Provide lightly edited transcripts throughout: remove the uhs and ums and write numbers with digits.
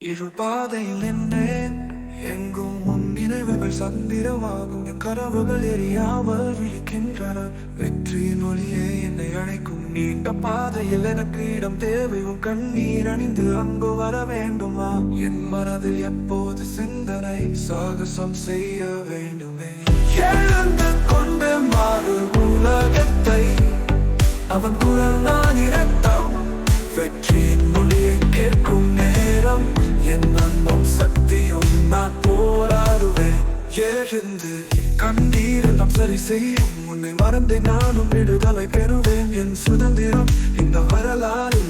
இருள் பாதையில் நின்றேன். எங்கும் உன் நினைவுகள் சந்திரமாகும். என் கனவுகள் எரியாமல் விழிக்கின்றன. வெற்றியின் ஒளியே என்னை அழைக்கும். நீண்ட பாதையில் எனக்கு இடம் தேவை. உன் கண்ணீர் அணிந்து அங்கு வர வேண்டுமா? என் மனதில் எப்போது சிந்தனை சாகசம் செய்ய வேண்டுமே. எழுந்து கொண்டு மாறு உலகத்தை. அவன் குரல் நான் இரத்தம். வெற்றியின் மொழியை கேட்கும் நேரம். என் அன்பும் சக்தியும் நான் போராடுவேன். எழுந்து கண்ணீர் எல்லாம் சரி செய்யும். உன்னை மறந்து நானும் விடுதலை பெறுவேன். என் சுதந்திரம் இந்த வரலாறு.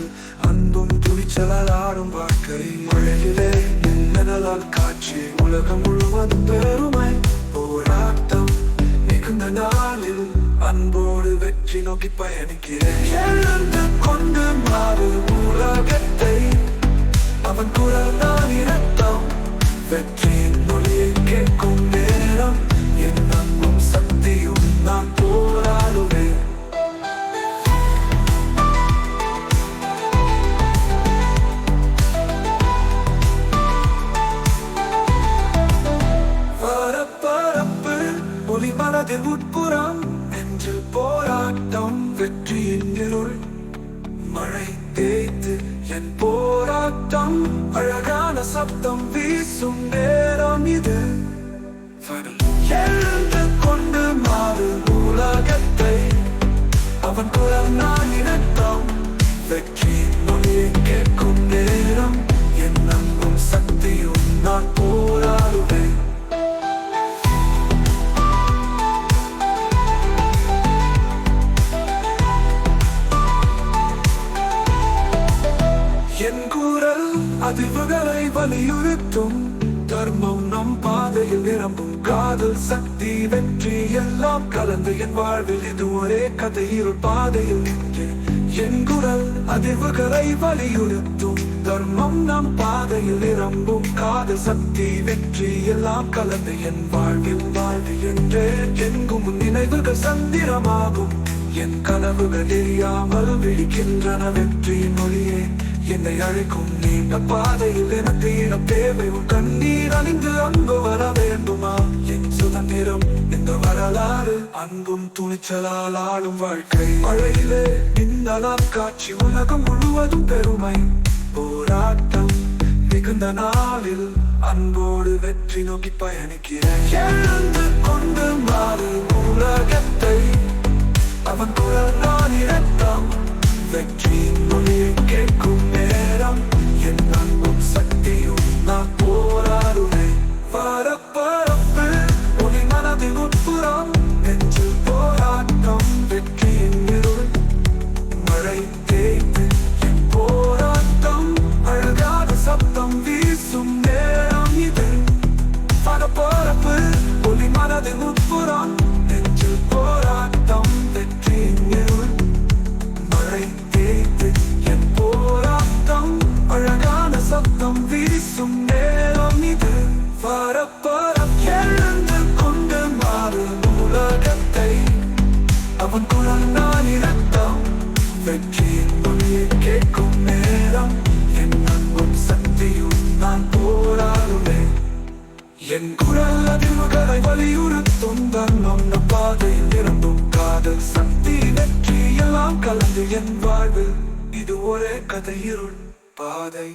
அன்பும் துணிச்சலால் ஆடும் வாழ்க்கை. மழையிலே நிழலால் காட்சி. உலகம் முழுவதும் பெருமை போராட்டம் மிகுந்த நாளில் அன்போடு வெற்றி நோக்கி பயணிக்கிறேன். எழுந்து கொண்டு மாறு உலகத்தை. அவன் குரல் நான் இரத்தம். வெற்றியின் மொழியை கேட்கும் நேரம். என் அன்பும் சக்தியும் நான் போராடுவேன். பரப்பரப்பு ஒளி மனதின் உட்புறம். என்று போராட்டம் வெற்றியின் இருள். மழை தேய்த்து என் போராட்டம். அழகான சப்தம் வீசும் நேரம் இது. எழுந்து கொண்டு மாறு உலகத்தை. அவன் குரல் நான் இரத்தம். வெற்றியின் மொழியை கேட்கும் நேரம். என் அன்பும் சக்தியும் நான் போராடுவேன். என் குரல் அதிர்வுகளை வலியுறுத்தும். தர்மம் நம் பாதையில் நிரம்பும். காதல் சக்தி வெற்றி எல்லாம் கலந்து என் வாழ்வில் இது ஒரே கதை. இருள் பாதையில் நின்று என் குரல் அதிர்வுகளை வலியுறுத்தும். தர்மம் நம் பாதையில் நிரம்பும். காதல் சக்தி வெற்றி எல்லாம் கலந்து என் வாழ்வில் வாழ்வு என்றே. எங்கும் நினைவுகள் சந்திரமாகும். என் கனவுகள் எரியாமல் விழிக்கின்றன. வெற்றியின் மொழியே என்னை அழைக்கும். நீண்ட பாதையில் எனக்கு இடம் தேவை. உன் கண்ணீர் அணிந்து அங்கு வர வேண்டுமா? என் சுதந்திரம் இந்த வரலாறு. அன்பும் துணிச்சலால் ஆளும் வாழ்க்கை. மழையிலே நிழலால் காட்சி. உலகம் முழுவதும் பெருமை போராட்டம் மிகுந்த நாளில் அன்போடு வெற்றி நோக்கி பயணிக்கிறேன். எழுந்து கொண்டு மாறு உலகத்தை. அவன் குரல் நான் இரத்தம். வெற்றியின் மொழியை கேட்கும் நேரம். என் அன்பும் சக்தியும் நான் போராடுவேன். பரப்பரப்பு ஒளி மனதின் உட்புறம். நெஞ்சில் போராட்டம் வெற்றியின் இருள். மழை தேய்த்து என் போராட்டம். அழகான சப்தம் வீசும் நேரம் இது. பரப்பரப்பு ஒளி மனதின் உட்புறம். நெஞ்சில் போராட்டம் வெற்றியின் இருள். மழை தேய்த்து என் போராட்டம். அழகான சப்தம் வீசும் நேரம் இது. பரப்பரப்பு எழுந்து கொண்டு மாறு உலகத்தை. அவன் குரல் நான் இரத்தம். வெற்றியின் மொழியை கேட்கும் நேரம். என் அன்பும் சக்தியும் நான் போராடுவேன். என் குரல் அதிர்வுகளை வலியுறுத்தும். தர்மம் நம் பாதையில் நிரம்பும். காதல் சக்தி வெற்றி எல்லாம் கலந்து என் வாழ்வு இது ஒரே கதை. இருள் பாதை.